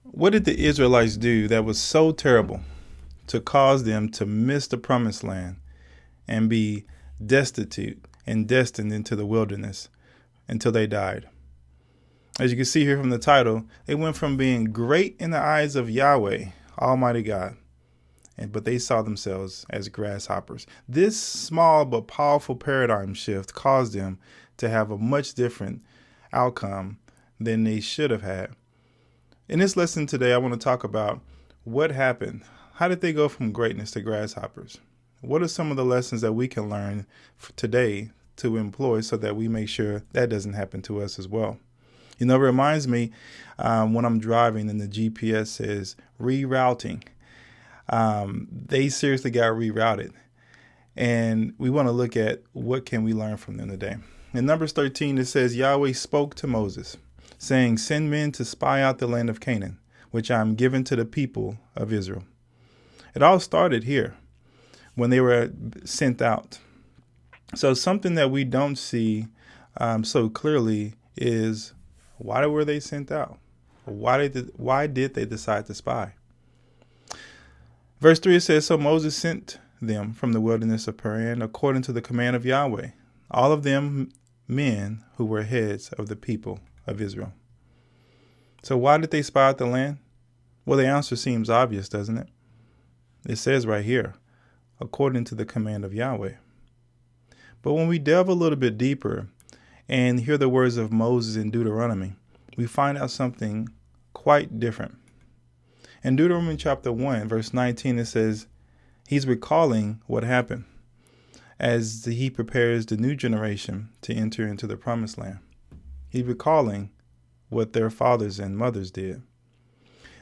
What did the Israelites do that was so terrible to cause them to miss the promised land and be destitute and destined into the wilderness until they died? As you can see here from the title, they went from being great in the eyes of Yahweh, Almighty God, but they saw themselves as grasshoppers. This small but powerful paradigm shift caused them to have a much different outcome than they should have had. In this lesson today, I want to talk about what happened. How did they go from greatness to grasshoppers? What are some of the lessons that we can learn today to employ so that we make sure that doesn't happen to us as well? You know, it reminds me when I'm driving and the GPS says rerouting. They seriously got rerouted. And we want to look at what can we learn from them today. In Numbers 13, it says, Yahweh spoke to Moses, saying, send men to spy out the land of Canaan, which I am giving to the people of Israel. It all started here when they were sent out. So something that we don't see so clearly is, why were they sent out? Why did they decide to spy? Verse 3 says, so Moses sent them from the wilderness of Paran according to the command of Yahweh, all of them men who were heads of the people of Israel. So why did they spy out the land? Well, the answer seems obvious, doesn't it? It says right here, according to the command of Yahweh. But when we delve a little bit deeper and hear the words of Moses in Deuteronomy, we find out something quite different. In Deuteronomy chapter 1, verse 19, it says, he's recalling what happened as he prepares the new generation to enter into the promised land. He's recalling what their fathers and mothers did.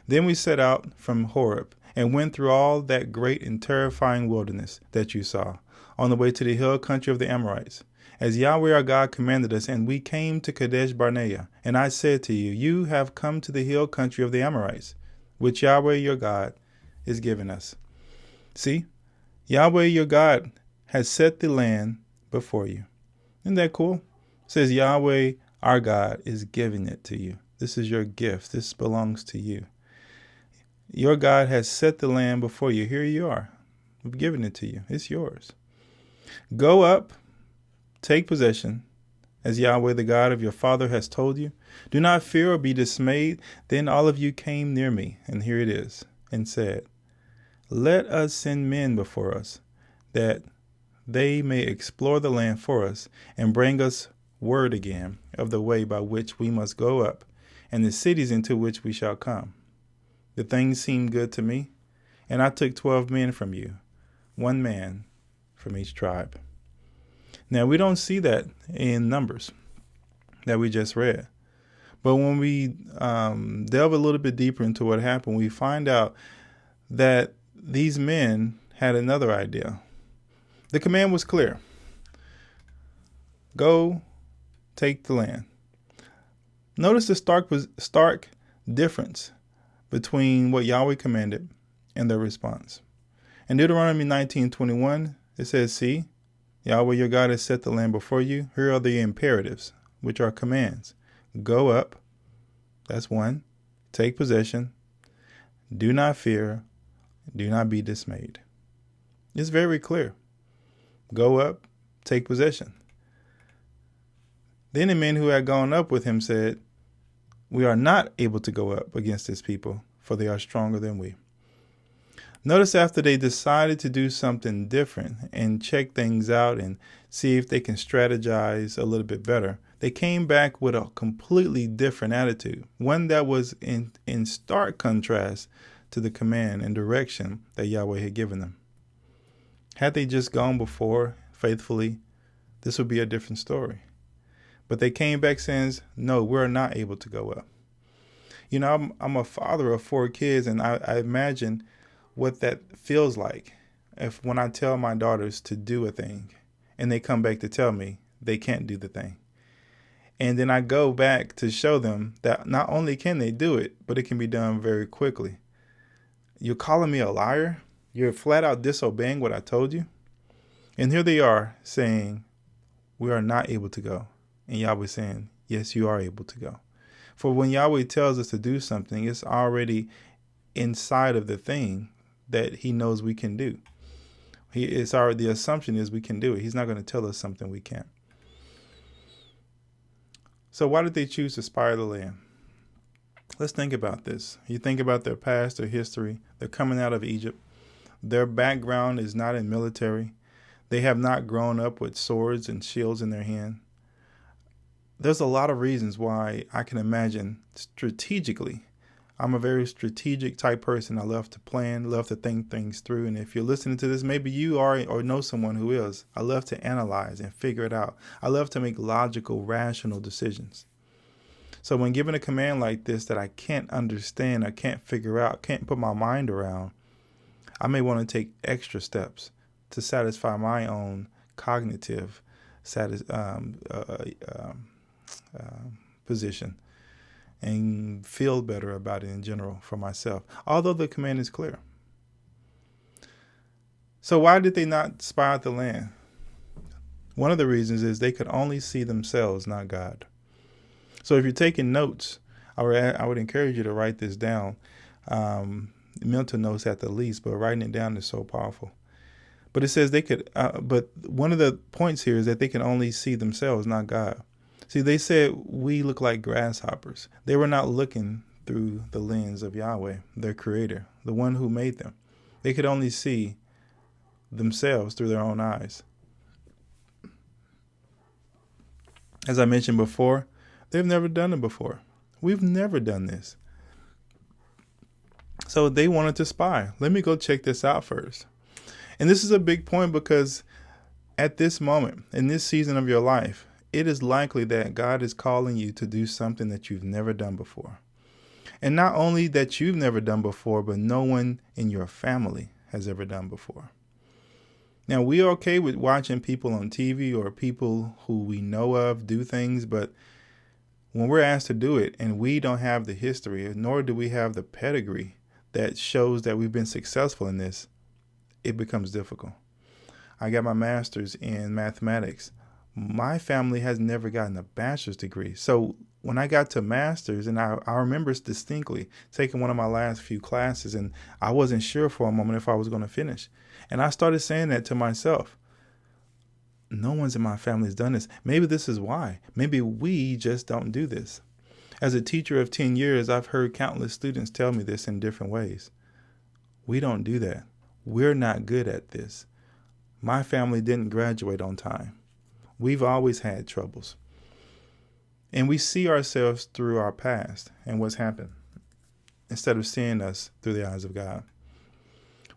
Then we set out from Horeb and went through all that great and terrifying wilderness that you saw, on the way to the hill country of the Amorites, as Yahweh our God commanded us, and we came to Kadesh Barnea. And I said to you, you have come to the hill country of the Amorites, which Yahweh your God is giving us. See, Yahweh your God has set the land before you. Isn't that cool? It says Yahweh our God is giving it to you. This is your gift. This belongs to you. Your God has set the land before you. Here you are. We've given it to you. It's yours. Go up, take possession, as Yahweh the God of your father has told you. Do not fear or be dismayed. Then all of you came near me, and here it is, and said, let us send men before us, that they may explore the land for us, and bring us word again of the way by which we must go up, and the cities into which we shall come. The thing seemed good to me, and I took 12 men from you, 1 man from each tribe. Now, we don't see that in Numbers that we just read. But when we delve a little bit deeper into what happened, we find out that these men had another idea. The command was clear. Go take the land. Notice the stark difference between what Yahweh commanded and their response. In Deuteronomy 19:21, it says, see, Yahweh your God has set the land before you. Here are the imperatives, which are commands. Go up. That's 1. Take possession. Do not fear. Do not be dismayed. It's very clear. Go up. Take possession. Then the men who had gone up with him said, we are not able to go up against this people, for they are stronger than we. Notice after they decided to do something different and check things out and see if they can strategize a little bit better, they came back with a completely different attitude, one that was in stark contrast to the command and direction that Yahweh had given them. Had they just gone before faithfully, this would be a different story. But they came back saying, no, we're not able to go up. You know, I'm a father of 4 kids, and I imagine what that feels like when I tell my daughters to do a thing and they come back to tell me they can't do the thing. And then I go back to show them that not only can they do it, but it can be done very quickly. You're calling me a liar? You're flat out disobeying what I told you? And here they are saying, we are not able to go. And Yahweh saying, yes, you are able to go. For when Yahweh tells us to do something, it's already inside of the thing that he knows we can do. The assumption is we can do it. He's not going to tell us something we can't. So why did they choose to spy the land? Let's think about this. You think about their past, their history. They're coming out of Egypt. Their background is not in military. They have not grown up with swords and shields in their hand. There's a lot of reasons why I can imagine strategically. I'm a very strategic type person. I love to plan, love to think things through. And if you're listening to this, maybe you are or know someone who is. I love to analyze and figure it out. I love to make logical, rational decisions. So when given a command like this that I can't understand, I can't figure out, can't put my mind around, I may want to take extra steps to satisfy my own cognitive position and feel better about it in general for myself, although the command is clear. So why did they not spy out the land? One of the reasons is they could only see themselves, not God. So if you're taking notes, I would encourage you to write this down. Mental notes at the least, but writing it down is so powerful. But it says they could, but one of the points here is that they can only see themselves, not God. See, they said we look like grasshoppers. They were not looking through the lens of Yahweh, their creator, the one who made them. They could only see themselves through their own eyes. As I mentioned before, they've never done it before. We've never done this. So they wanted to spy. Let me go check this out first. And this is a big point because at this moment, in this season of your life, it is likely that God is calling you to do something that you've never done before. And not only that you've never done before, but no one in your family has ever done before. Now, we are okay with watching people on TV or people who we know of do things, but when we're asked to do it and we don't have the history, nor do we have the pedigree that shows that we've been successful in this, it becomes difficult. I got my master's in mathematics. My family has never gotten a bachelor's degree. So when I got to master's, and I remember distinctly taking one of my last few classes, and I wasn't sure for a moment if I was going to finish. And I started saying that to myself. No one's in my family has done this. Maybe this is why. Maybe we just don't do this. As a teacher of 10 years, I've heard countless students tell me this in different ways. We don't do that. We're not good at this. My family didn't graduate on time. We've always had troubles. And we see ourselves through our past and what's happened instead of seeing us through the eyes of God.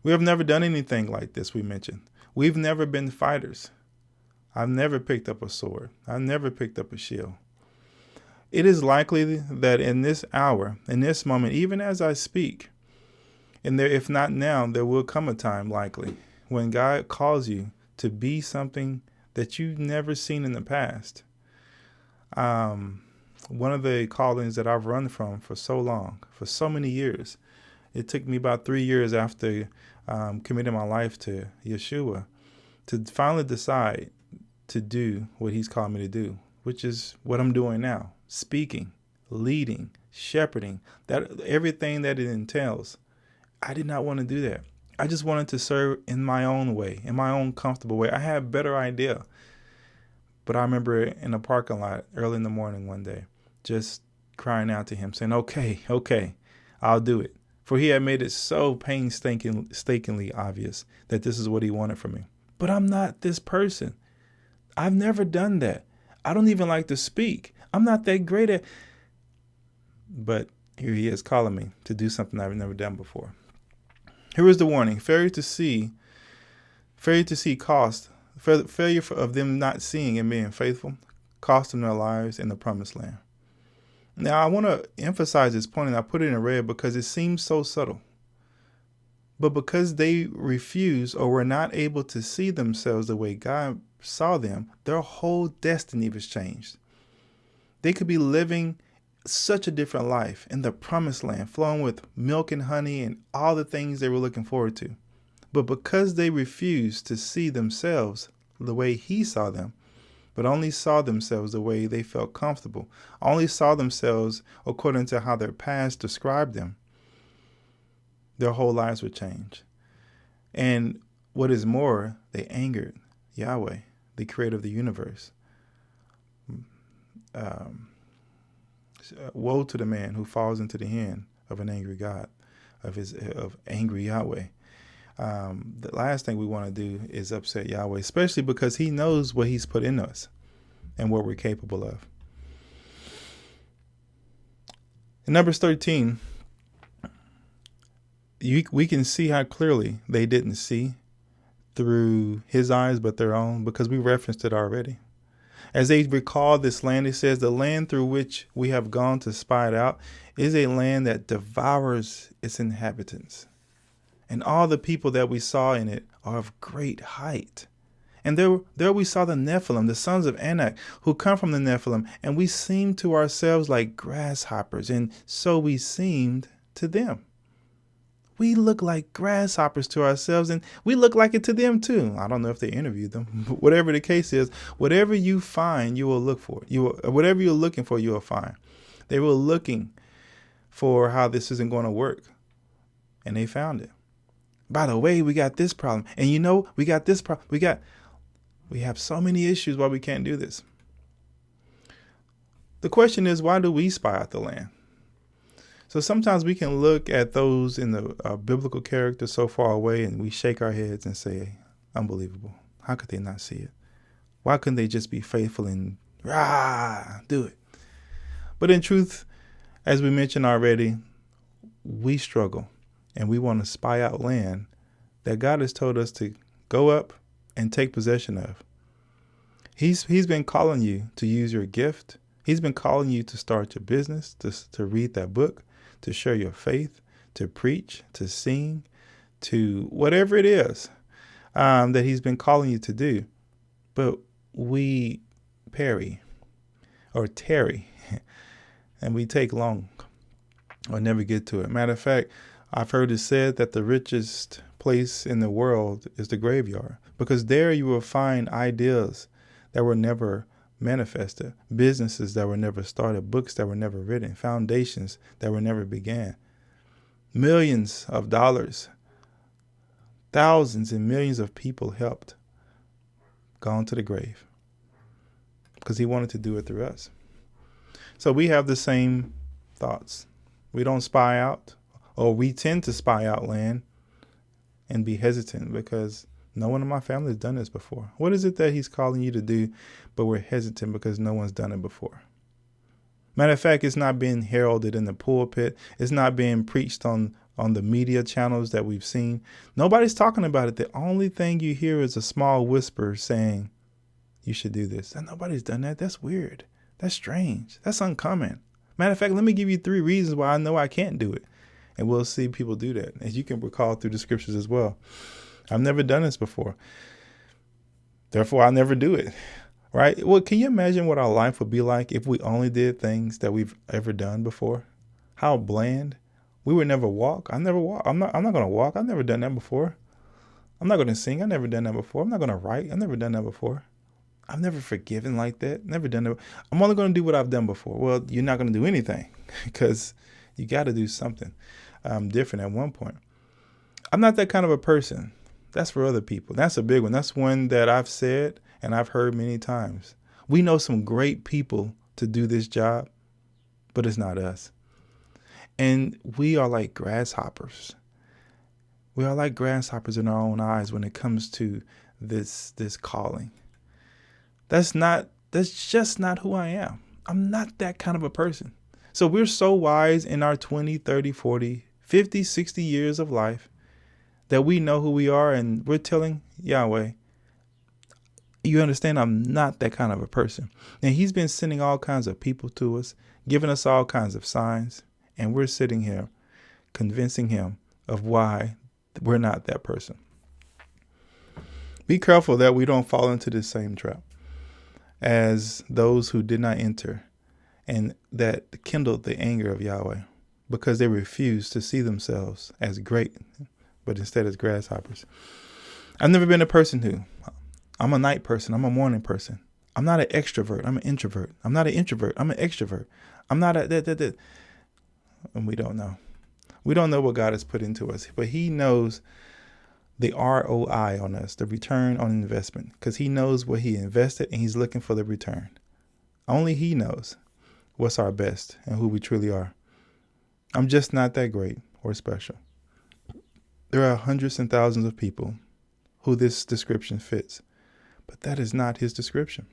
We have never done anything like this, we mentioned. We've never been fighters. I've never picked up a sword. I've never picked up a shield. It is likely that in this hour, in this moment, even as I speak, and there, if not now, there will come a time likely when God calls you to be something that you've never seen in the past. One of the callings that I've run from for so long, for so many years, it took me about 3 years after committing my life to Yeshua to finally decide to do what he's called me to do, which is what I'm doing now, speaking, leading, shepherding, that everything that it entails. I did not want to do that. I just wanted to serve in my own way, in my own comfortable way. I had a better idea. But I remember in a parking lot early in the morning one day, just crying out to him, saying, okay, I'll do it. For he had made it so painstakingly obvious that this is what he wanted from me. But I'm not this person. I've never done that. I don't even like to speak. I'm not that great at. But here he is calling me to do something I've never done before. Here is the warning. Failure to see cost. Failure of them not seeing and being faithful cost them their lives in the promised land. Now, I want to emphasize this point, and I put it in red because it seems so subtle. But because they refused or were not able to see themselves the way God saw them, their whole destiny was changed. They could be living such a different life in the promised land, flowing with milk and honey and all the things they were looking forward to. But because they refused to see themselves the way he saw them, but only saw themselves the way they felt comfortable, only saw themselves according to how their past described them, their whole lives would change. And what is more, they angered Yahweh, the creator of the universe. Woe to the man who falls into the hand of an angry God, of angry Yahweh. The last thing we want to do is upset Yahweh, especially because he knows what he's put in us and what we're capable of. In Numbers 13, we can see how clearly they didn't see through his eyes but their own, because we referenced it already. As they recall this land, it says, the land through which we have gone to spy it out is a land that devours its inhabitants. And all the people that we saw in it are of great height. And there we saw the Nephilim, the sons of Anak, who come from the Nephilim, and we seemed to ourselves like grasshoppers, and so we seemed to them. We look like grasshoppers to ourselves, and we look like it to them too. I don't know if they interviewed them, but whatever the case is, whatever you find, you will look for. Whatever you're looking for, you will find. They were looking for how this isn't going to work, and they found it. By the way, we got this problem, and we got this problem. We have so many issues why we can't do this. The question is, why do we spy out the land? So sometimes we can look at those in the biblical character so far away, and we shake our heads and say, unbelievable. How could they not see it? Why couldn't they just be faithful and do it? But in truth, as we mentioned already, we struggle, and we want to spy out land that God has told us to go up and take possession of. He's been calling you to use your gift. He's been calling you to start your business, to read that book, to share your faith, to preach, to sing, to whatever it is that he's been calling you to do. But we tarry, and we take long or never get to it. Matter of fact, I've heard it said that the richest place in the world is the graveyard, because there you will find ideas that were never manifested, businesses that were never started, books that were never written, foundations that were never began, millions of dollars, thousands and millions of people helped, gone to the grave, because he wanted to do it through us. So we have the same thoughts. We don't spy out, or we tend to spy out land and be hesitant because no one in my family has done this before. What is it that he's calling you to do, but we're hesitant because no one's done it before? Matter of fact, it's not being heralded in the pulpit. It's not being preached on the media channels that we've seen. Nobody's talking about it. The only thing you hear is a small whisper saying, you should do this. And nobody's done that. That's weird. That's strange. That's uncommon. Matter of fact, let me give you 3 reasons why I know I can't do it. And we'll see people do that, as you can recall through the scriptures as well. I've never done this before. Therefore, I'll never do it. Right? Well, can you imagine what our life would be like if we only did things that we've ever done before? How bland. We would never walk. I never walk. I'm not going to walk. I've never done that before. I'm not going to sing. I've never done that before. I'm not going to write. I've never done that before. I've never forgiven like that. Never done that. I'm only going to do what I've done before. Well, you're not going to do anything because you got to do something different at one point. I'm not that kind of a person. That's for other people. That's a big one. That's one that I've said and I've heard many times. We know some great people to do this job, but it's not us. And we are like grasshoppers. We are like grasshoppers in our own eyes when it comes to this calling. That's just not who I am. I'm not that kind of a person. So we're so wise in our 20, 30, 40, 50, 60 years of life that we know who we are, and we're telling Yahweh, you understand, I'm not that kind of a person. And he's been sending all kinds of people to us, giving us all kinds of signs, and we're sitting here convincing him of why we're not that person. Be careful that we don't fall into the same trap as those who did not enter and that kindled the anger of Yahweh because they refused to see themselves as great, but instead as grasshoppers. I've never been a person I'm a night person. I'm a morning person. I'm not an extrovert. I'm an introvert. I'm not an introvert. I'm an extrovert. I'm not a that. And we don't know. We don't know what God has put into us, but he knows the ROI on us, the return on investment, because he knows what he invested and he's looking for the return. Only he knows what's our best and who we truly are. I'm just not that great or special. There are hundreds and thousands of people who this description fits, but that is not his description.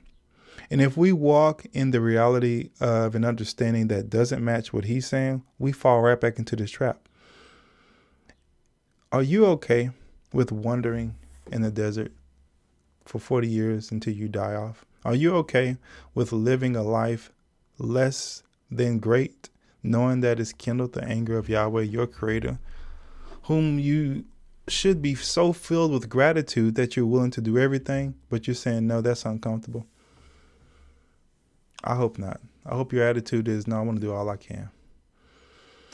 And if we walk in the reality of an understanding that doesn't match what he's saying, we fall right back into this trap. Are you okay with wandering in the desert for 40 years until you die off? Are you okay with living a life less than great, knowing that it's kindled the anger of Yahweh, your creator, whom you should be so filled with gratitude that you're willing to do everything, but you're saying, no, that's uncomfortable? I hope not. I hope your attitude is, no, I want to do all I can.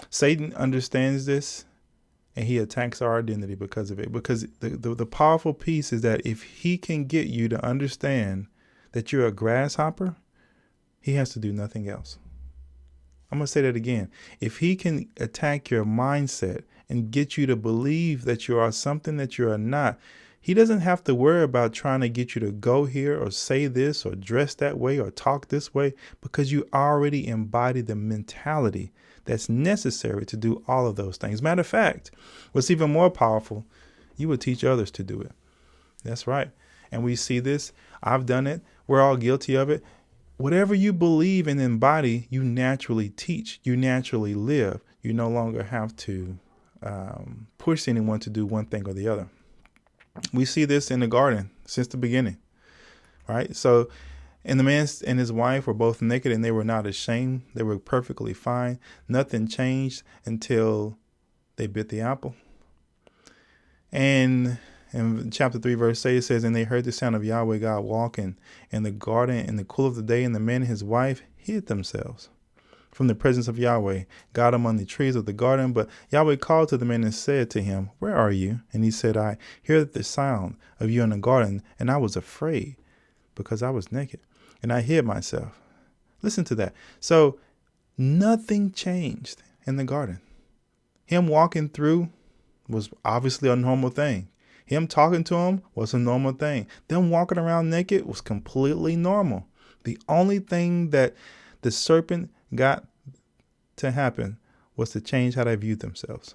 Satan understands this, and he attacks our identity because of it. Because the powerful piece is that if he can get you to understand that you're a grasshopper, he has to do nothing else. I'm going to say that again. If he can attack your mindset and get you to believe that you are something that you are not, he doesn't have to worry about trying to get you to go here or say this or dress that way or talk this way, because you already embody the mentality that's necessary to do all of those things. Matter of fact, what's even more powerful, you would teach others to do it. That's right. And we see this. I've done it. We're all guilty of it. Whatever you believe and embody, you naturally teach. You naturally live. You no longer have to push anyone to do one thing or the other. We see this in the garden since the beginning, right? So, and the man and his wife were both naked and they were not ashamed. They were perfectly fine. Nothing changed until they bit the apple. And in chapter 3, verse 8, it says, and they heard the sound of Yahweh God walking in the garden in the cool of the day, and the man and his wife hid themselves from the presence of Yahweh, God among the trees of the garden. But Yahweh called to the man and said to him, where are you? And he said, I hear the sound of you in the garden, and I was afraid because I was naked, and I hid myself. Listen to that. So nothing changed in the garden. Him walking through was obviously a normal thing. Him talking to him was a normal thing. Them walking around naked was completely normal. The only thing that the serpent got to happen was to change how they viewed themselves.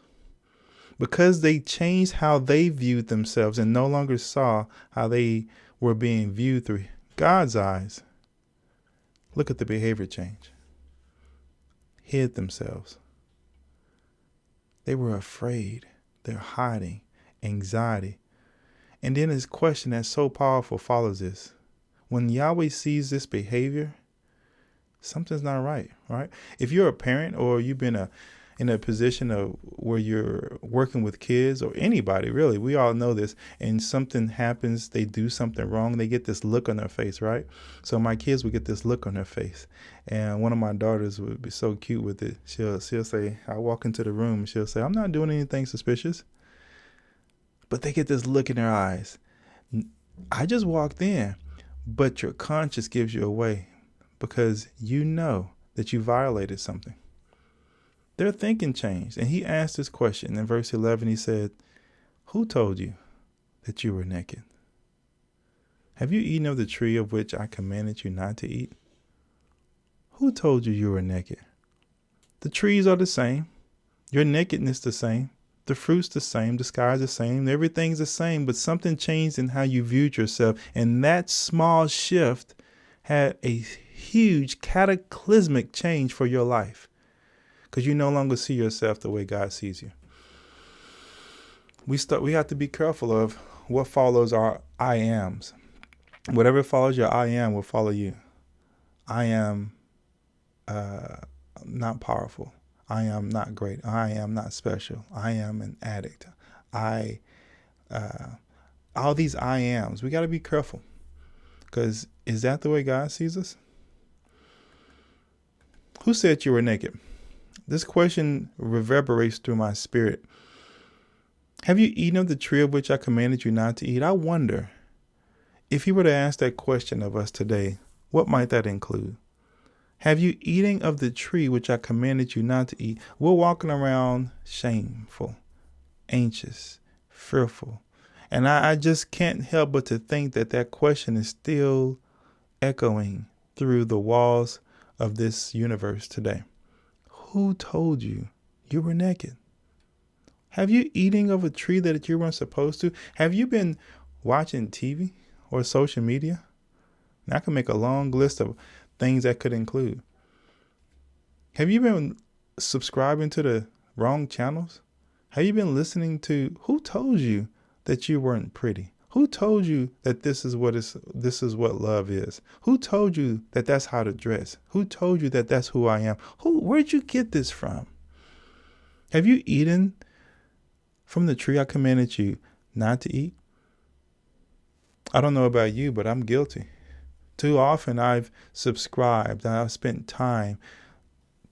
Because they changed how they viewed themselves and no longer saw how they were being viewed through God's eyes, look at the behavior change. Hid themselves. They were afraid. They're hiding. Anxiety. And then this question that's so powerful follows this. When Yahweh sees this behavior, something's not right, right? If you're a parent or you've been in a position of where you're working with kids or anybody, really, we all know this, and something happens, they do something wrong, they get this look on their face, right? So my kids would get this look on their face. And one of my daughters would be so cute with it. She'll say, I walk into the room and she'll say, I'm not doing anything suspicious. But they get this look in their eyes. I just walked in, but your conscience gives you away because you know that you violated something. Their thinking changed. And he asked this question in verse 11. He said, who told you that you were naked? Have you eaten of the tree of which I commanded you not to eat? Who told you you were naked? The trees are the same. Your nakedness the same. The fruit's the same, the sky's the same, everything's the same, but something changed in how you viewed yourself. And that small shift had a huge cataclysmic change for your life because you no longer see yourself the way God sees you. We have to be careful of what follows our I ams. Whatever follows your I am will follow you. I am not powerful. I am not great. I am not special. I am an addict. All these I ams, we got to be careful because is that the way God sees us? Who said you were naked? This question reverberates through my spirit. Have you eaten of the tree of which I commanded you not to eat? I wonder if he were to ask that question of us today, What might that include? Have you eaten of the tree which I commanded you not to eat? We're walking around shameful, anxious, fearful. And I just can't help but to think that question is still echoing through the walls of this universe today. Who told you you were naked? Have you eaten of a tree that you weren't supposed to? Have you been watching TV or social media? And I can make a long list of things that could include. Have you been subscribing to the wrong channels? Have you been listening to, who told you that you weren't pretty? Who told you that this is what love is? Who told you that that's how to dress? Who told you that that's who I am? Where'd you get this from? Have you eaten from the tree I commanded you not to eat? I don't know about you, but I'm guilty. Too often I've subscribed, I've spent time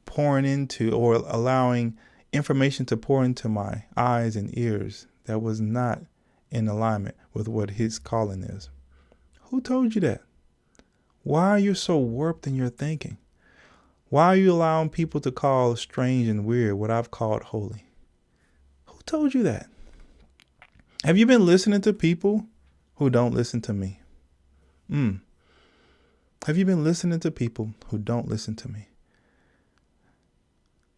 pouring into or allowing information to pour into my eyes and ears that was not in alignment with what his calling is. Who told you that? Why are you so warped in your thinking? Why are you allowing people to call strange and weird what I've called holy? Who told you that? Have you been listening to people who don't listen to me? Have you been listening to people who don't listen to me?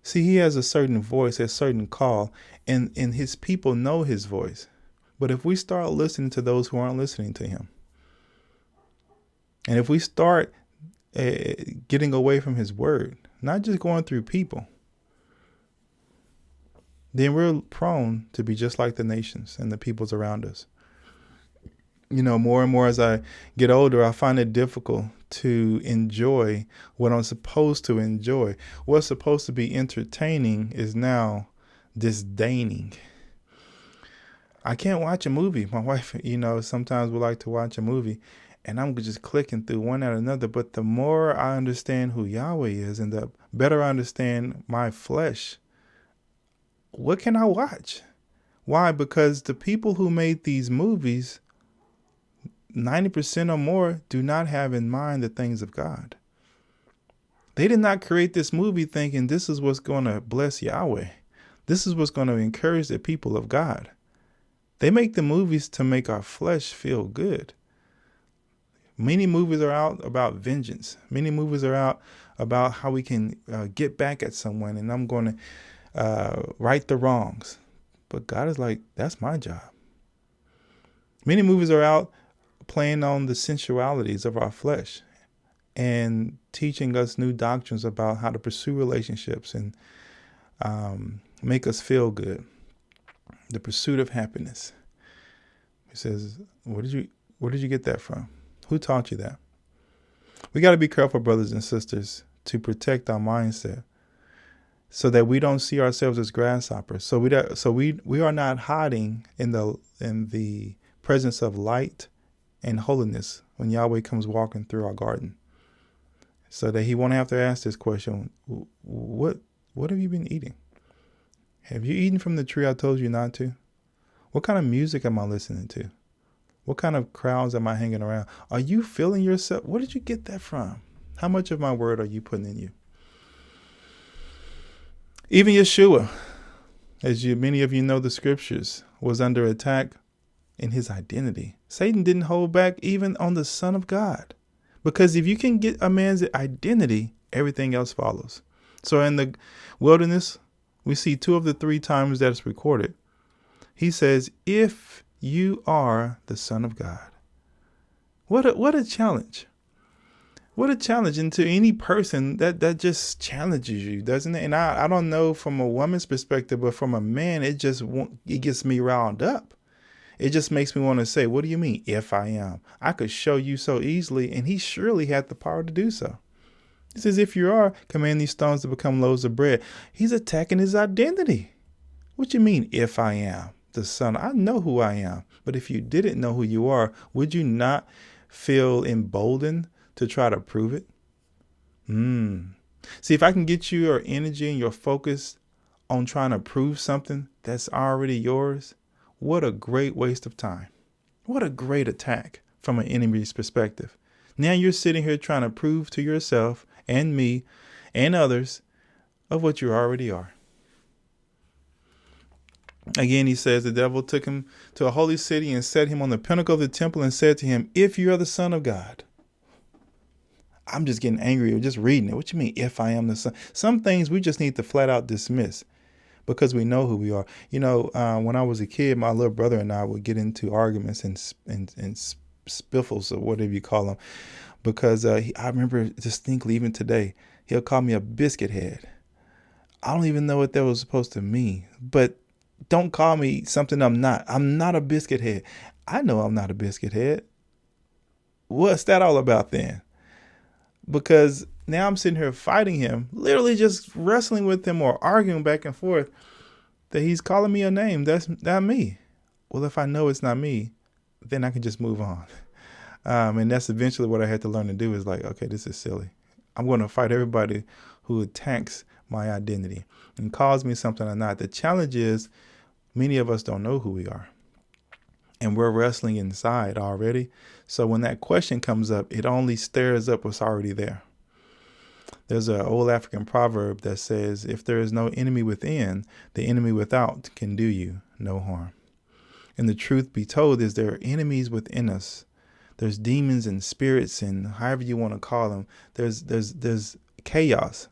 See, he has a certain voice, a certain call, and his people know his voice. But if we start listening to those who aren't listening to him, and if we start getting away from his word, not just going through people, then we're prone to be just like the nations and the peoples around us. More and more as I get older, I find it difficult to enjoy what I'm supposed to enjoy. What's supposed to be entertaining is now disdaining. I can't watch a movie. My wife, sometimes we like to watch a movie and I'm just clicking through one after another. But the more I understand who Yahweh is and the better I understand my flesh, what can I watch? Why? Because the people who made these movies, 90% or more, do not have in mind the things of God. They did not create this movie thinking this is what's going to bless Yahweh. This is what's going to encourage the people of God. They make the movies to make our flesh feel good. Many movies are out about vengeance. Many movies are out about how we can get back at someone and I'm going to right the wrongs. But God is like, that's my job. Many movies are out playing on the sensualities of our flesh and teaching us new doctrines about how to pursue relationships and make us feel good. The pursuit of happiness. He says, where did you get that from? Who taught you that? We got to be careful, brothers and sisters, to protect our mindset so that we don't see ourselves as grasshoppers. So we are not hiding in the presence of light and holiness when Yahweh comes walking through our garden, so that he won't have to ask this question, what have you been eating? Have you eaten from the tree I told you not to? What kind of music am I listening to? What kind of crowds am I hanging around? Are you feeling yourself? Where did you get that from? How much of my word are you putting in you? Even Yeshua, as many of you know the scriptures, was under attack in his identity. Satan didn't hold back even on the Son of God. Because if you can get a man's identity, everything else follows. So in the wilderness, we see 2 of the 3 times that it's recorded. He says, if you are the Son of God. What a challenge. What a challenge. And to any person that just challenges you, doesn't it? And I don't know from a woman's perspective, but from a man, it gets me riled up. It just makes me want to say, what do you mean, if I am? I could show you so easily, and he surely had the power to do so. He says, if you are, command these stones to become loaves of bread. He's attacking his identity. What you mean, if I am the Son? I know who I am. But if you didn't know who you are, would you not feel emboldened to try to prove it? See, if I can get your energy and your focus on trying to prove something that's already yours, what a great waste of time. What a great attack from an enemy's perspective Now you're sitting here trying to prove to yourself and me and others of what you already are. Again, he says the devil took him to a holy city and set him on the pinnacle of the temple and said to him, if you are the Son of God. I'm just getting angry just reading it. What you mean, if I am the Son? Some things we just need to flat out dismiss because we know who we are. When I was a kid, my little brother and I would get into arguments and spiffles or whatever you call them, because I remember distinctly, even today, he'll call me a biscuit head. I don't even know what that was supposed to mean, but don't call me something I'm not. I'm not a biscuit head. I know I'm not a biscuit head. What's that all about then? Because now I'm sitting here fighting him, literally just wrestling with him or arguing back and forth, that he's calling me a name. That's not me. Well, if I know it's not me, then I can just move on. And that's eventually what I had to learn to do is like, okay, this is silly. I'm going to fight everybody who attacks my identity and calls me something I'm not. The challenge is many of us don't know who we are. And we're wrestling inside already. So when that question comes up, it only stirs up what's already there. There's an old African proverb that says, if there is no enemy within, the enemy without can do you no harm. And the truth be told is there are enemies within us. There's demons and spirits and however you want to call them. There's chaos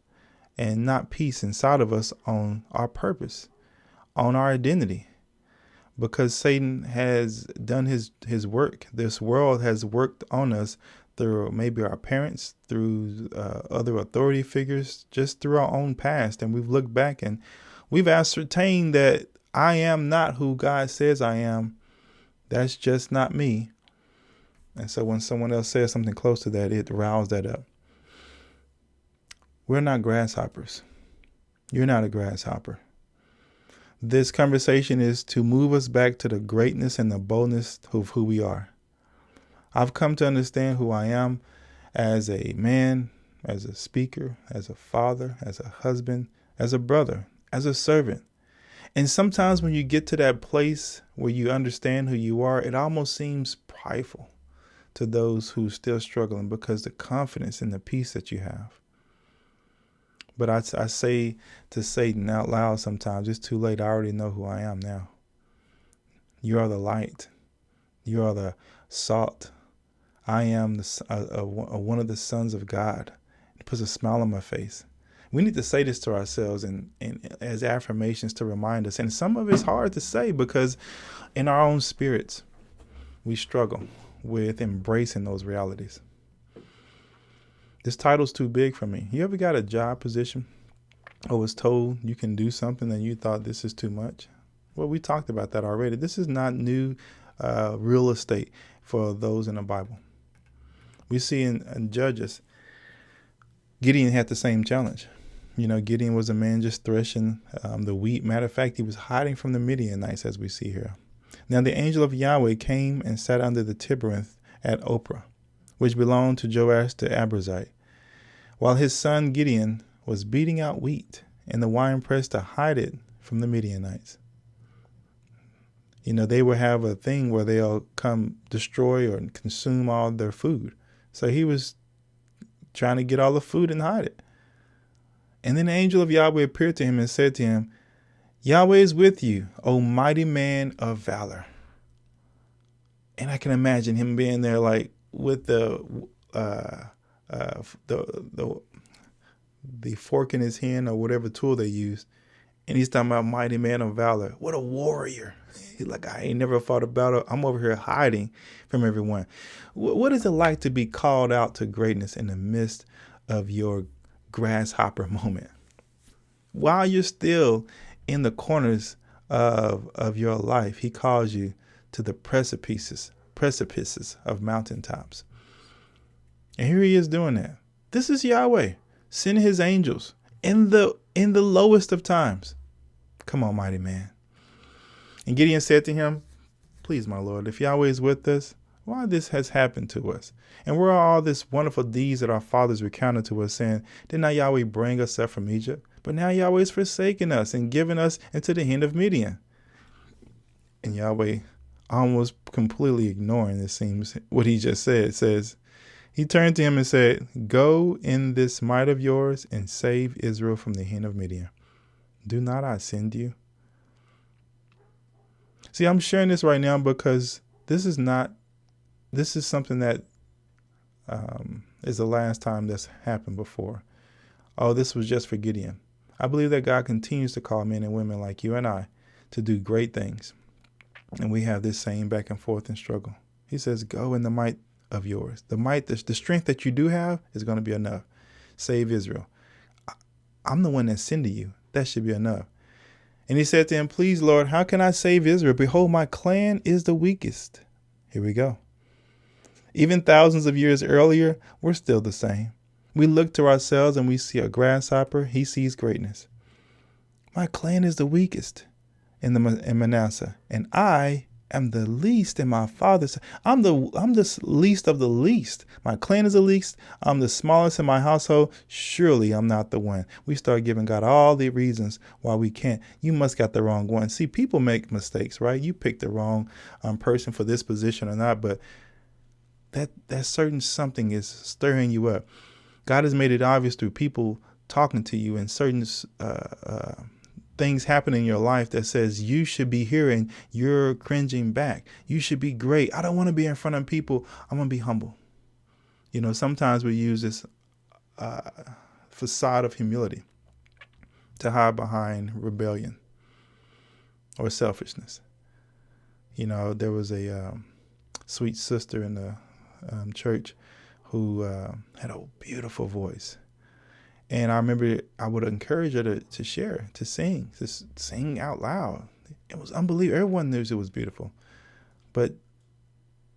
and not peace inside of us on our purpose, on our identity. Because Satan has done his work. This world has worked on us through maybe our parents, through other authority figures, just through our own past. And we've looked back and we've ascertained that I am not who God says I am. That's just not me. And so when someone else says something close to that, it riles that up. We're not grasshoppers. You're not a grasshopper. This conversation is to move us back to the greatness and the boldness of who we are. I've come to understand who I am as a man, as a speaker, as a father, as a husband, as a brother, as a servant. And sometimes when you get to that place where you understand who you are, it almost seems prideful to those who are still struggling because the confidence and the peace that you have. But I say to Satan out loud sometimes, it's too late. I already know who I am now. You are the light. You are the salt. I am one of the sons of God. It puts a smile on my face. We need to say this to ourselves and as affirmations to remind us. And some of it's hard to say because in our own spirits, we struggle with embracing those realities. This title's too big for me. You ever got a job position or was told you can do something and you thought this is too much? Well, we talked about that already. This is not new real estate for those in the Bible. We see in Judges, Gideon had the same challenge. Gideon was a man just threshing the wheat. Matter of fact, he was hiding from the Midianites, as we see here. Now the angel of Yahweh came and sat under the terebinth at Ophrah, which belonged to Joash the Abiezrite, while his son Gideon was beating out wheat in the winepress to hide it from the Midianites. They would have a thing where they'll come destroy or consume all their food. So he was trying to get all the food and hide it. And then the angel of Yahweh appeared to him and said to him, Yahweh is with you, O mighty man of valor. And I can imagine him being there like with the fork in his hand or whatever tool they used. And he's talking about mighty man of valor. What a warrior. He's like, I ain't never fought a battle. I'm over here hiding from everyone. What is it like to be called out to greatness in the midst of your grasshopper moment? While you're still in the corners of your life, he calls you to the precipices of mountaintops. And here he is doing that. This is Yahweh sending his angels in the lowest of times. Come on, mighty man. And Gideon said to him, please, my Lord, if Yahweh is with us, why this has happened to us? And where are all these wonderful deeds that our fathers recounted to us, saying, did not Yahweh bring us up from Egypt? But now Yahweh has forsaken us and given us into the hand of Midian. And Yahweh, almost completely ignoring, it seems, what he just said, says, He turned to him and said, "Go in this might of yours and save Israel from the hand of Midian. Do not I send you?" See, I'm sharing this right now because this is something that is the last time that's happened before. Oh, this was just for Gideon. I believe that God continues to call men and women like you and I to do great things. And we have this same back and forth and struggle. He says, go in the might of yours. The strength that you do have is going to be enough. Save Israel. I'm the one that sent you. That should be enough. And he said to him, "Please, Lord, how can I save Israel? Behold, my clan is the weakest." Here we go. Even thousands of years earlier, we're still the same. We look to ourselves and we see a grasshopper. He sees greatness. My clan is the weakest in Manasseh, and I am the least in my father's. I'm the least of the least. My clan is the least. I'm the smallest in my household. Surely I'm not the one. We start giving God all the reasons why we can't. You must got the wrong one. See, people make mistakes, right? You picked the wrong person for this position or not, but that certain something is stirring you up. God has made it obvious through people talking to you and certain things happen in your life that says you should be here and you're cringing back. You should be great. I don't want to be in front of people. I'm going to be humble. You know, sometimes we use this facade of humility to hide behind rebellion or selfishness. You know, there was a sweet sister in the church who had a beautiful voice. And I remember I would encourage her to share, to sing out loud. It was unbelievable. Everyone knew it was beautiful. But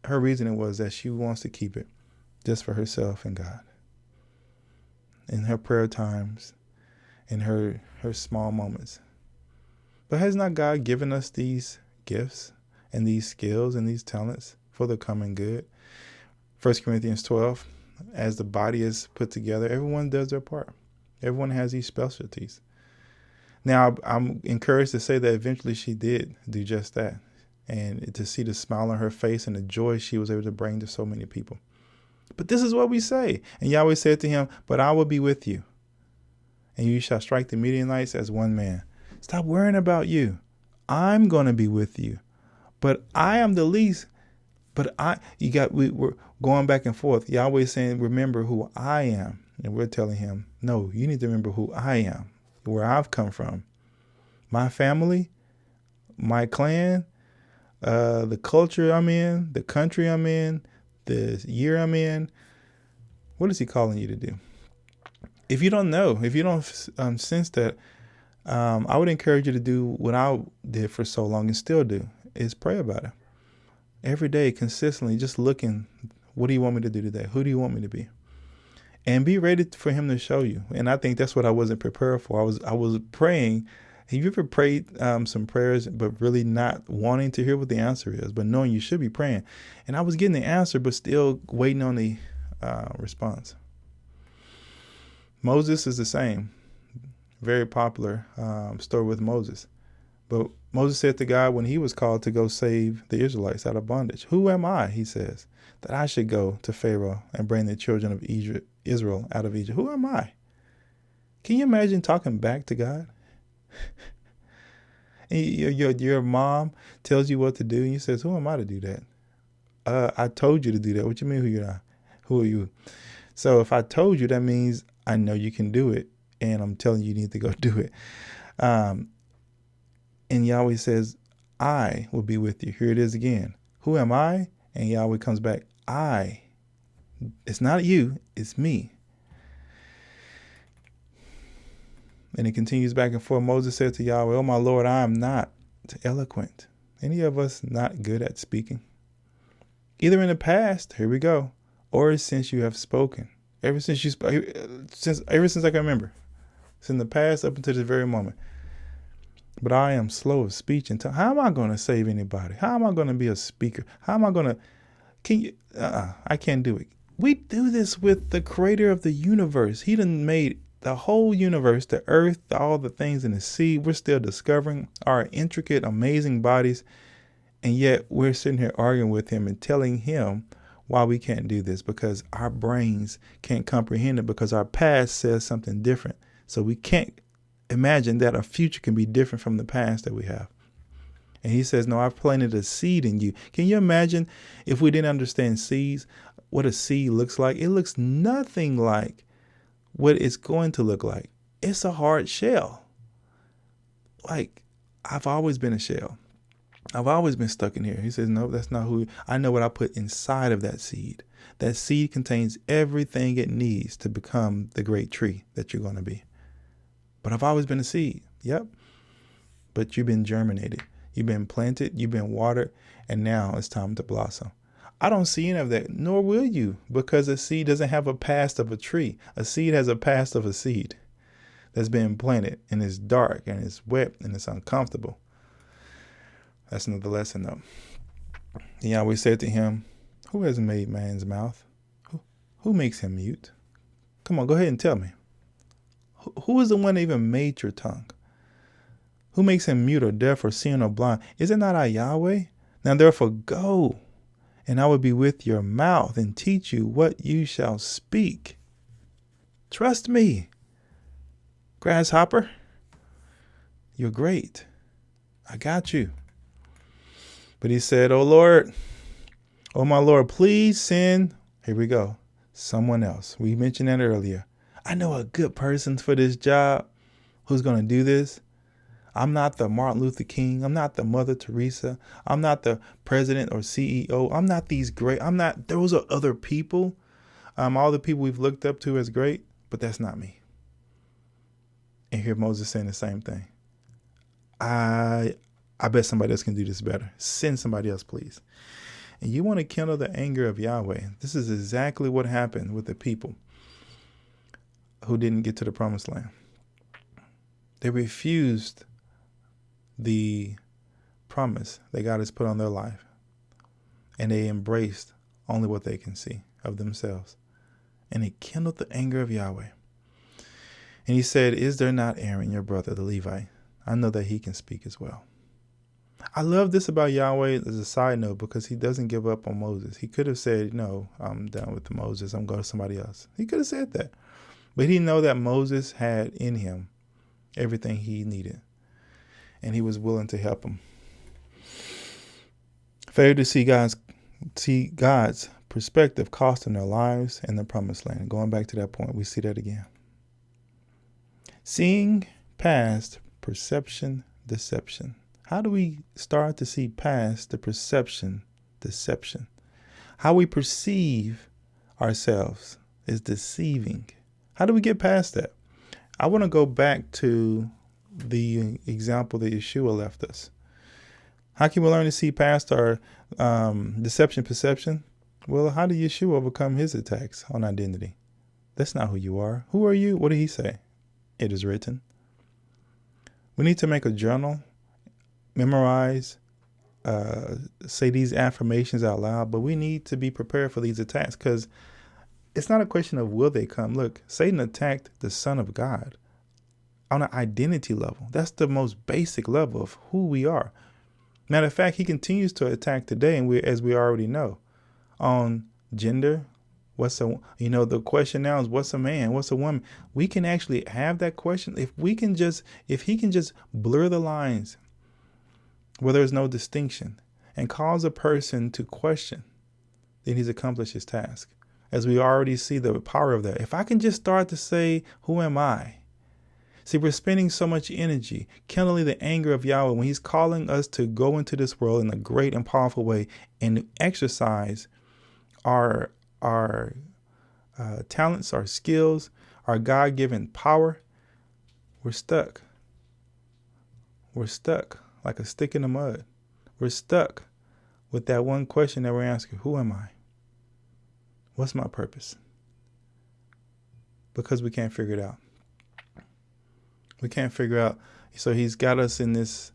her reasoning was that she wants to keep it just for herself and God. In her prayer times, in her small moments. But has not God given us these gifts and these skills and these talents for the common good? 1 Corinthians 12, as the body is put together, everyone does their part. Everyone has these specialties. Now, I'm encouraged to say that eventually she did do just that. And to see the smile on her face and the joy she was able to bring to so many people. But this is what we say. And Yahweh said to him, "But I will be with you. And you shall strike the Midianites as one man." Stop worrying about you. I'm going to be with you. But I am the least. But we're going back and forth. Yahweh is saying, remember who I am. And we're telling him, no, you need to remember who I am, where I've come from. My family, my clan, the culture I'm in, the country I'm in, the year I'm in. What is he calling you to do? If you don't know, if you don't sense that, I would encourage you to do what I did for so long and still do, is pray about it. Every day, consistently, just looking, what do you want me to do today? Who do you want me to be? And be ready for him to show you. And I think that's what I wasn't prepared for. I was praying. Have you ever prayed some prayers, but really not wanting to hear what the answer is, but knowing you should be praying? And I was getting the answer, but still waiting on the response. Moses is the same. Very popular story with Moses. But Moses said to God when he was called to go save the Israelites out of bondage, "Who am I," he says, "that I should go to Pharaoh and bring the children of Israel out of Egypt? Who am I?" Can you imagine talking back to God? Your mom tells you what to do, and you says, "Who am I to do that?" I told you to do that. What you mean, who are you? So if I told you, that means I know you can do it, and I'm telling you need to go do it. And Yahweh says, "I will be with you." Here it is again. Who am I? And Yahweh comes back, I. It's not you, it's me. And it continues back and forth. Moses said to Yahweh, "Oh my Lord, I am not eloquent." Any of us not good at speaking? Either in the past, here we go, or since you have spoken. Ever since I can remember. It's in the past up until this very moment. But I am slow of speech and tongue. How am I going to save anybody? How am I going to be a speaker? How am I going to, I can't do it. We do this with the creator of the universe. He done made the whole universe, the earth, all the things in the sea. We're still discovering our intricate, amazing bodies. And yet we're sitting here arguing with him and telling him why we can't do this, because our brains can't comprehend it, because our past says something different. So we can't imagine that our future can be different from the past that we have. And he says, no, I've planted a seed in you. Can you imagine if we didn't understand seeds, what a seed looks like? It looks nothing like what it's going to look like. It's a hard shell. Like, I've always been a shell. I've always been stuck in here. He says, no, that's not who. I know what I put inside of that seed. That seed contains everything it needs to become the great tree that you're going to be. But I've always been a seed. Yep. But you've been germinated. You've been planted. You've been watered. And now it's time to blossom. I don't see any of that, nor will you, because a seed doesn't have a past of a tree. A seed has a past of a seed that's been planted, and it's dark and it's wet and it's uncomfortable. That's another lesson, though. Yahweh said to him, who has made man's mouth? Who makes him mute? Come on, go ahead and tell me. Who is the one that even made your tongue? Who makes him mute or deaf or seeing or blind? Is it not I, Yahweh? Now therefore go, and I will be with your mouth and teach you what you shall speak. Trust me, grasshopper. You're great. I got you. But he said, oh Lord, oh my Lord, please send, here we go, someone else. We mentioned that earlier. I know a good person for this job who's going to do this. I'm not the Martin Luther King. I'm not the Mother Teresa. I'm not the president or CEO. I'm not those are other people. All the people we've looked up to as great, but that's not me. And here Moses saying the same thing. I bet somebody else can do this better. Send somebody else, please. And you want to kindle the anger of Yahweh. This is exactly what happened with the people who didn't get to the promised land. They refused the promise that God has put on their life. And they embraced only what they can see of themselves. And it kindled the anger of Yahweh. And he said, is there not Aaron, your brother, the Levite? I know that he can speak as well. I love this about Yahweh as a side note, because he doesn't give up on Moses. He could have said, no, I'm done with Moses. I'm going to somebody else. He could have said that. But he knew that Moses had in him everything he needed. And he was willing to help him. Failure to see God's perspective cost them their lives and the promised land. Going back to that point, we see that again. Seeing past perception, deception. How do we start to see past the perception, deception? How we perceive ourselves is deceiving. How do we get past that? I want to go back to the example that Yeshua left us. How can we learn to see past our deception, perception? Well, how did Yeshua overcome his attacks on identity? That's not who you are. Who are you? What did he say? It is written. We need to make a journal, memorize, say these affirmations out loud, but we need to be prepared for these attacks, because it's not a question of will they come. Look, Satan attacked the Son of God on an identity level. That's the most basic level of who we are. Matter of fact, he continues to attack today, and as we already know, on gender. The question now is, what's a man? What's a woman? We can actually have that question if he can just blur the lines where there's no distinction and cause a person to question, then he's accomplished his task. As we already see the power of that. If I can just start to say, who am I? See, we're spending so much energy kindling the anger of Yahweh when he's calling us to go into this world in a great and powerful way and exercise our talents, our skills, our God-given power. We're stuck. We're stuck like a stick in the mud. We're stuck with that one question that we're asking, who am I? What's my purpose? Because we can't figure it out. We can't figure out. So he's got us in this,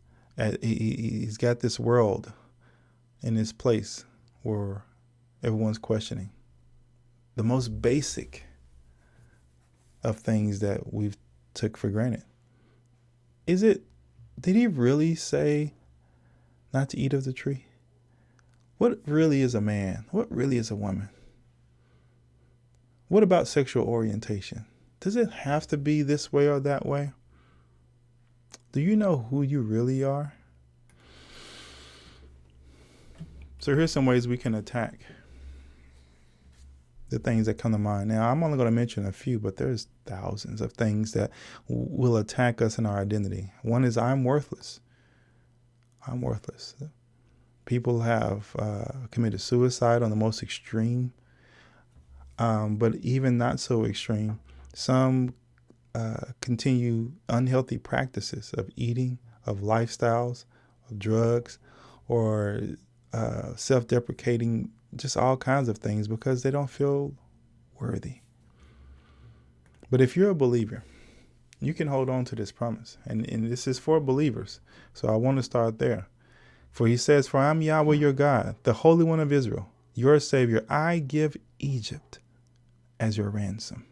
he's got this world in this place where everyone's questioning the most basic of things that we've took for granted. Did he really say not to eat of the tree? What really is a man? What really is a woman? What about sexual orientation? Does it have to be this way or that way? Do you know who you really are? So here's some ways we can attack the things that come to mind. Now, I'm only going to mention a few, but there's thousands of things that will attack us in our identity. One is I'm worthless. I'm worthless. People have committed suicide on the most extreme, but even not so extreme. Some continue unhealthy practices of eating, of lifestyles, of drugs, or self-deprecating, just all kinds of things because they don't feel worthy. But if you're a believer, you can hold on to this promise. And this is for believers. So I want to start there. For he says, for I am Yahweh your God, the Holy One of Israel, your Savior. I give Egypt as your ransom.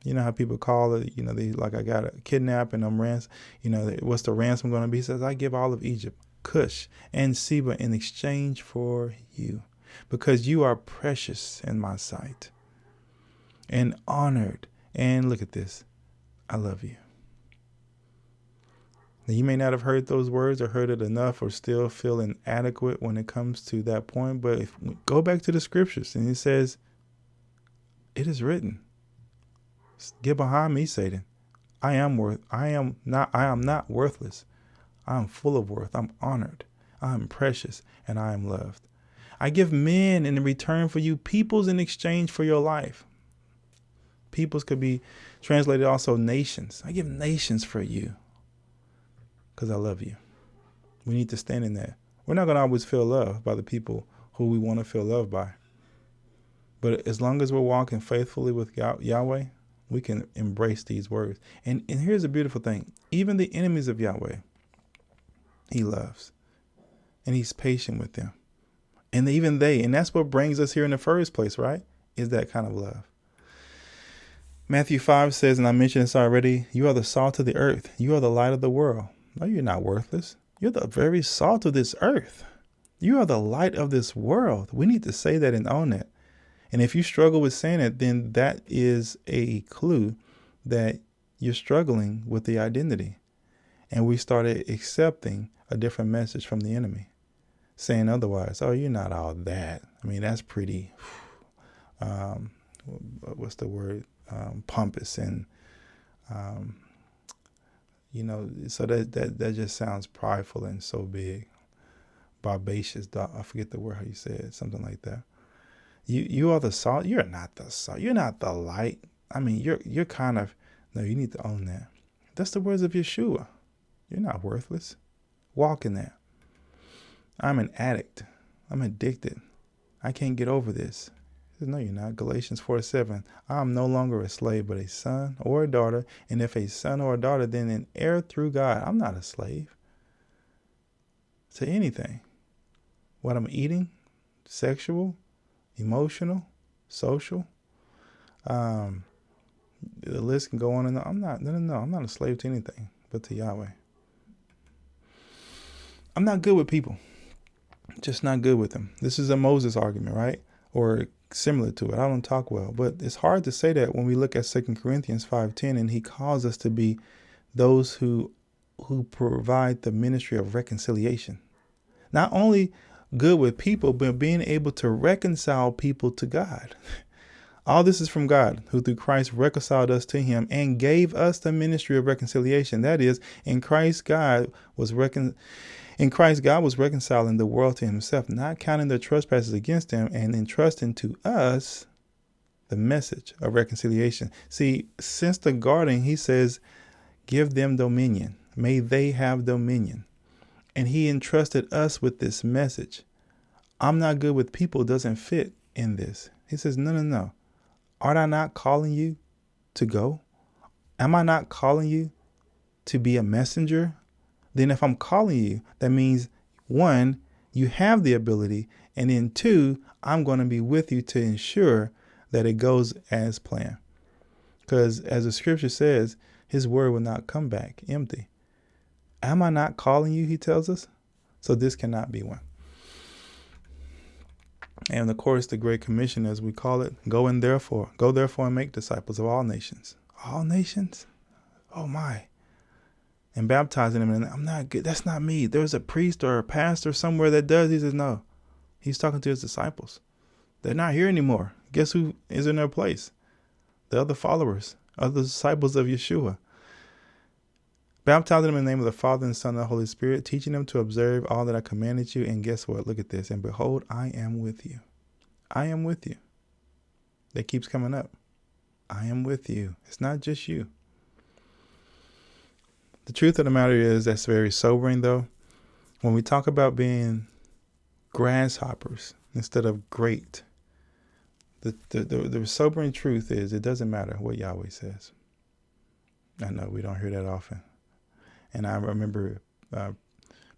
You know how people call it, they like, I got a kidnap and I'm ransom. What's the ransom going to be? He says, I give all of Egypt, Cush and Seba in exchange for you, because you are precious in my sight and honored. And look at this. I love you. Now, you may not have heard those words or heard it enough or still feel inadequate when it comes to that point. But if we go back to the scriptures and it says, it is written, get behind me, Satan. I am not worthless. I am full of worth. I'm honored. I am precious and I am loved. I give men in return for you, peoples in exchange for your life. Peoples could be translated also nations. I give nations for you because I love you. We need to stand in that. We're not going to always feel loved by the people who we want to feel loved by. But as long as we're walking faithfully with Yahweh, we can embrace these words. And here's the beautiful thing. Even the enemies of Yahweh, he loves. And he's patient with them. And and that's what brings us here in the first place, right? Is that kind of love. Matthew 5 says, and I mentioned this already, you are the salt of the earth. You are the light of the world. No, you're not worthless. You're the very salt of this earth. You are the light of this world. We need to say that and own it. And if you struggle with saying it, then that is a clue that you're struggling with the identity. And we started accepting a different message from the enemy, saying otherwise. Oh, you're not all that. I mean, that's pretty, what's the word? Pompous and, so that just sounds prideful and so big. Barbacious. I forget the word, how you say it, something like that. You are the salt. You're not the salt. You're not the light. I mean, you're kind of, no, you need to own that. That's the words of Yeshua. You're not worthless. Walk in that. I'm an addict. I'm addicted. I can't get over this. He says, no, you're not. Galatians 4:7. I'm no longer a slave, but a son or a daughter. And if a son or a daughter, then an heir through God. I'm not a slave to anything. What I'm eating, sexual, emotional, social. The list can go on and on. I'm not a slave to anything but to Yahweh. I'm not good with people. Just not good with them. This is a Moses argument, right? Or similar to it. I don't talk well. But it's hard to say that when we look at 2 Corinthians 5:10, and he calls us to be those who provide the ministry of reconciliation. Not only good with people, but being able to reconcile people to God. All this is from God, who through Christ reconciled us to him and gave us the ministry of reconciliation. That is, in Christ God was reconciling the world to himself, not counting their trespasses against him, and entrusting to us the message of reconciliation. See, since the garden, he says, give them dominion. May they have dominion. And he entrusted us with this message. I'm not good with people doesn't fit in this. He says, no. Aren't I not calling you to go? Am I not calling you to be a messenger? Then if I'm calling you, that means 1, you have the ability. And then 2, I'm going to be with you to ensure that it goes as planned. Because as the scripture says, his word will not come back empty. Am I not calling you, he tells us? So this cannot be one. And of course, the Great Commission, as we call it, go therefore and make disciples of all nations. All nations? Oh my. And baptizing them. And I'm not good. That's not me. There's a priest or a pastor somewhere that does. He says, no, he's talking to his disciples. They're not here anymore. Guess who is in their place? The other followers, other disciples of Yeshua. Baptizing them in the name of the Father and Son and the Holy Spirit, teaching them to observe all that I commanded you. And guess what? Look at this. And behold, I am with you. I am with you. That keeps coming up. I am with you. It's not just you. The truth of the matter is, that's very sobering, though. When we talk about being grasshoppers instead of great, the sobering truth is it doesn't matter what Yahweh says. I know we don't hear that often. And I remember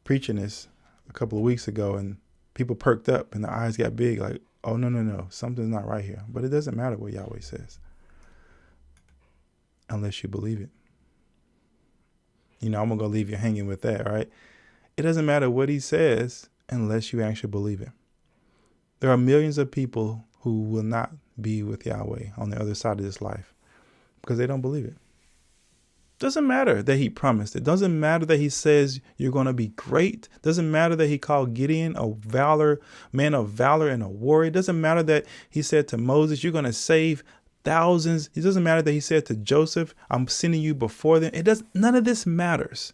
preaching this a couple of weeks ago, and people perked up and their eyes got big like, oh, no, something's not right here. But it doesn't matter what Yahweh says unless you believe it. I'm going to leave you hanging with that, right? It doesn't matter what he says unless you actually believe it. There are millions of people who will not be with Yahweh on the other side of this life because they don't believe it. Doesn't matter that he promised it. Doesn't matter that he says you're going to be great. Doesn't matter that he called Gideon a man of valor and a warrior. Doesn't matter that he said to Moses, you're going to save thousands. It doesn't matter that he said to Joseph, I'm sending you before them. None of this matters.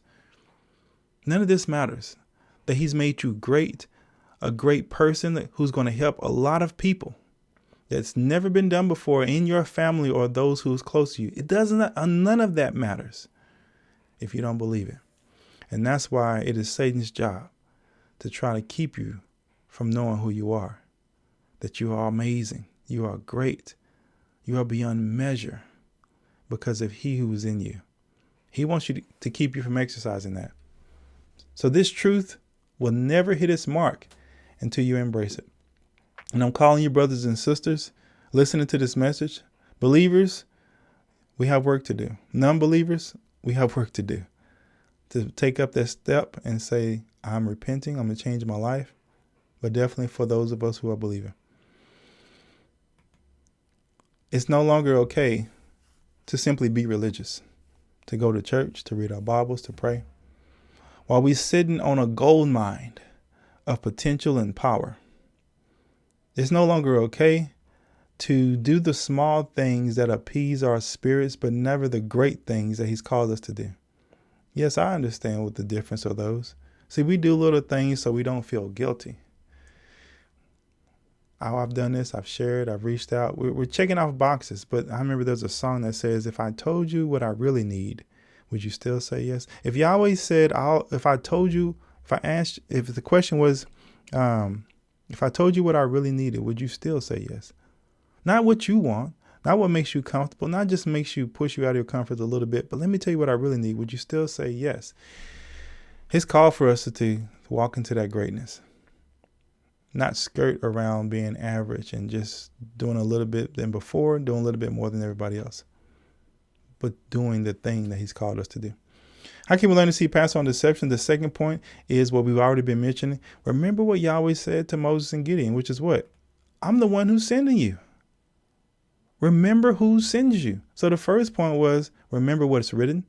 None of this matters. That he's made you great, a great person who's going to help a lot of people. That's never been done before in your family or those who's close to you. None of that matters if you don't believe it. And that's why it is Satan's job to try to keep you from knowing who you are, that you are amazing, you are great, you are beyond measure because of he who is in you. He wants you to keep you from exercising that. So this truth will never hit its mark until you embrace it. And I'm calling you brothers and sisters, listening to this message. Believers, we have work to do. Non-believers, we have work to do. To take up that step and say, I'm repenting, I'm going to change my life. But definitely for those of us who are believing. It's no longer okay to simply be religious, to go to church, to read our Bibles, to pray. While we're sitting on a gold mine of potential and power, it's no longer okay to do the small things that appease our spirits, but never the great things that he's called us to do. Yes, I understand what the difference of those. See, we do little things so we don't feel guilty. Oh, I've done this, I've shared, I've reached out. We're checking off boxes, but I remember there's a song that says, if I told you what I really need, would you still say yes? If Yahweh said, if the question was, if I told you what I really needed, would you still say yes? Not what you want, not what makes you comfortable, not just push you out of your comfort a little bit, but let me tell you what I really need. Would you still say yes? His call for us to walk into that greatness, not skirt around being average and just doing a little bit than before, doing a little bit more than everybody else, but doing the thing that he's called us to do. How can we learn to see past on deception? The second point is what we've already been mentioning. Remember what Yahweh said to Moses and Gideon, which is what? I'm the one who's sending you. Remember who sends you. So the first point was remember what's written.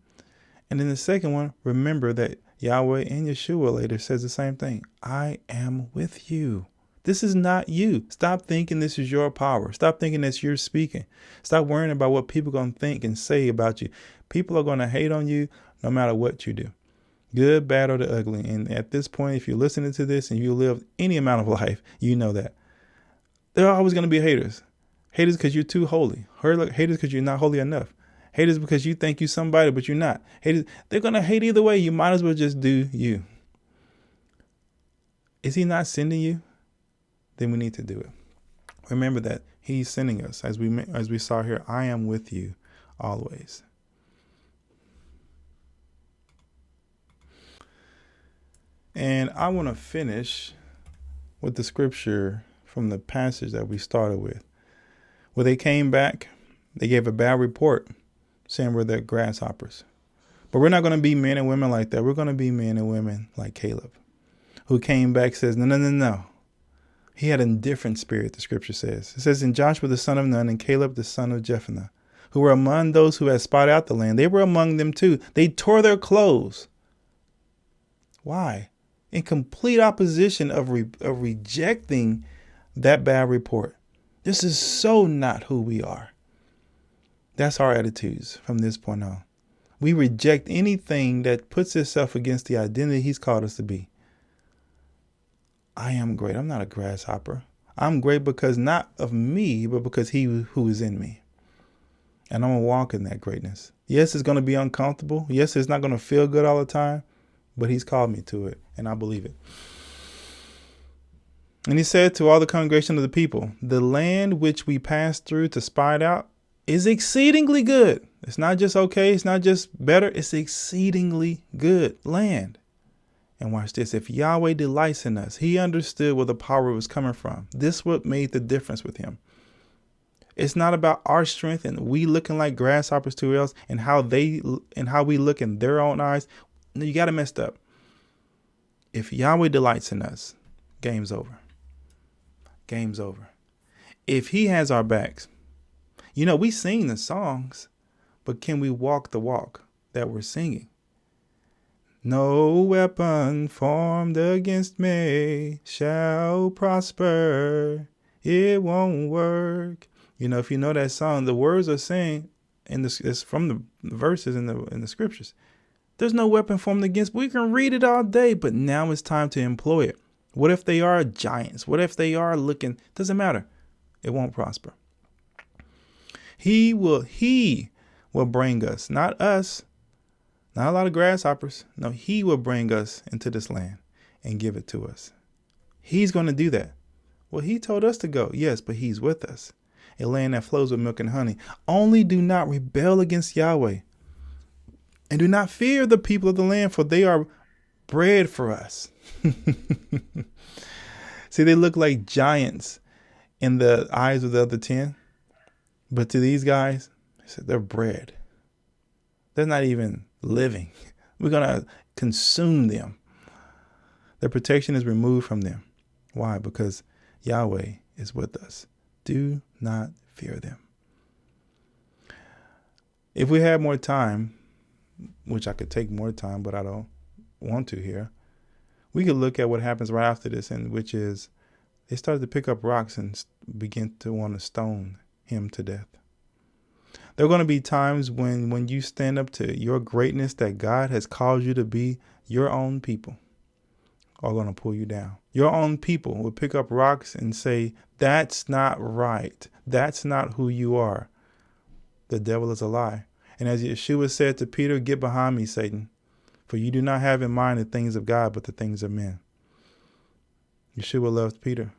And then the second one, remember that Yahweh and Yeshua later says the same thing. I am with you. This is not you. Stop thinking this is your power. Stop thinking that you're speaking. Stop worrying about what people are going to think and say about you. People are going to hate on you no matter what you do. Good, bad, or the ugly. And at this point, if you're listening to this and you live any amount of life, you know that. There are always going to be haters. Haters because you're too holy. Haters because you're not holy enough. Haters because you think you're somebody, but you're not. Haters, they're going to hate either way. You might as well just do you. Is he not sending you? Then we need to do it. Remember that he's sending us. As we saw here, I am with you always. And I want to finish with the scripture from the passage that we started with. Where they came back, they gave a bad report saying we're the grasshoppers. But we're not going to be men and women like that. We're going to be men and women like Caleb, who came back, says, no. He had a different spirit, the scripture says. It says, in Joshua the son of Nun and Caleb the son of Jephunneh, who were among those who had spied out the land, they were among them too. They tore their clothes. Why? In complete opposition of rejecting that bad report. This is so not who we are. That's our attitudes from this point on. We reject anything that puts itself against the identity he's called us to be. I am great. I'm not a grasshopper. I'm great because not of me, but because he who is in me. And I'm going to walk in that greatness. Yes, it's going to be uncomfortable. Yes, it's not going to feel good all the time, but he's called me to it, and I believe it. And he said to all the congregation of the people, the land which we passed through to spy it out is exceedingly good. It's not just okay. It's not just better. It's exceedingly good land. And watch this. If Yahweh delights in us, he understood where the power was coming from. This what made the difference with him. It's not about our strength and we looking like grasshoppers to else and how we look in their own eyes. No, you got it messed up. If Yahweh delights in us, game's over. Game's over. If he has our backs, we sing the songs, but can we walk the walk that we're singing? No weapon formed against me shall prosper. It won't work. If you know that song, the words are saying, it's from the verses in the scriptures. There's no weapon formed against. We can read it all day, but now it's time to employ it. What if they are giants? What if they are looking? Doesn't matter. It won't prosper. He will bring us, not us. Not a lot of grasshoppers. No, he will bring us into this land and give it to us. He's going to do that. Well, he told us to go. Yes, but he's with us. A land that flows with milk and honey. Only do not rebel against Yahweh. And do not fear the people of the land, for they are bread for us. See, they look like giants in the eyes of the other 10. But to these guys, they're bread. They're not even living. We're going to consume them. Their protection is removed from them. Why? Because Yahweh is with us. Do not fear them. If we had more time, which I could take more time, but I don't want to here, we could look at what happens right after this, and which is they started to pick up rocks and begin to want to stone him to death. There are going to be times when you stand up to your greatness that God has called you to be, your own people are going to pull you down. Your own people will pick up rocks and say, that's not right. That's not who you are. The devil is a lie. And as Yeshua said to Peter, get behind me, Satan, for you do not have in mind the things of God, but the things of men. Yeshua loved Peter.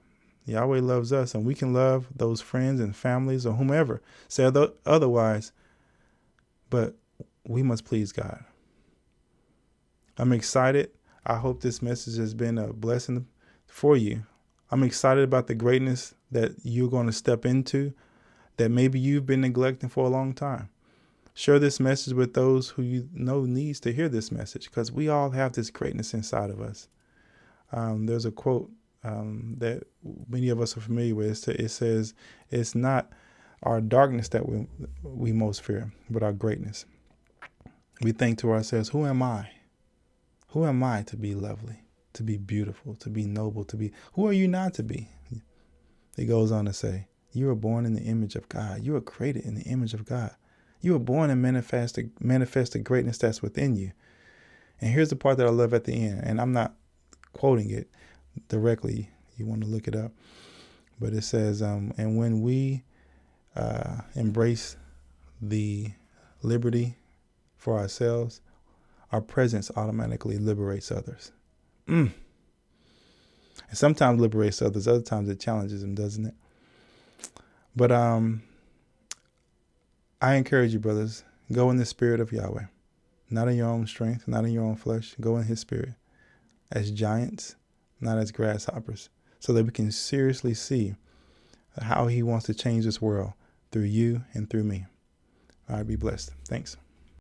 Yahweh loves us, and we can love those friends and families or whomever say otherwise, but we must please God. I'm excited. I hope this message has been a blessing for you. I'm excited about the greatness that you're going to step into that maybe you've been neglecting for a long time. Share this message with those who you know needs to hear this message, because we all have this greatness inside of us. There's a quote that many of us are familiar with. It says, it's not our darkness that we most fear, but our greatness. We think to ourselves, who am I? Who am I to be lovely, to be beautiful, to be noble, who are you not to be? It goes on to say, you were born in the image of God. You were created in the image of God. You were born and manifest the greatness that's within you. And here's the part that I love at the end, and I'm not quoting it directly. You want to look it up. But it says, and when we embrace the liberty for ourselves, our presence automatically liberates others. And sometimes liberates others. Other times it challenges them, doesn't it? But I encourage you, brothers, go in the spirit of Yahweh. Not in your own strength, not in your own flesh. Go in his spirit. As giants, not as grasshoppers. So that we can seriously see how he wants to change this world through you and through me. All right, be blessed. Thanks.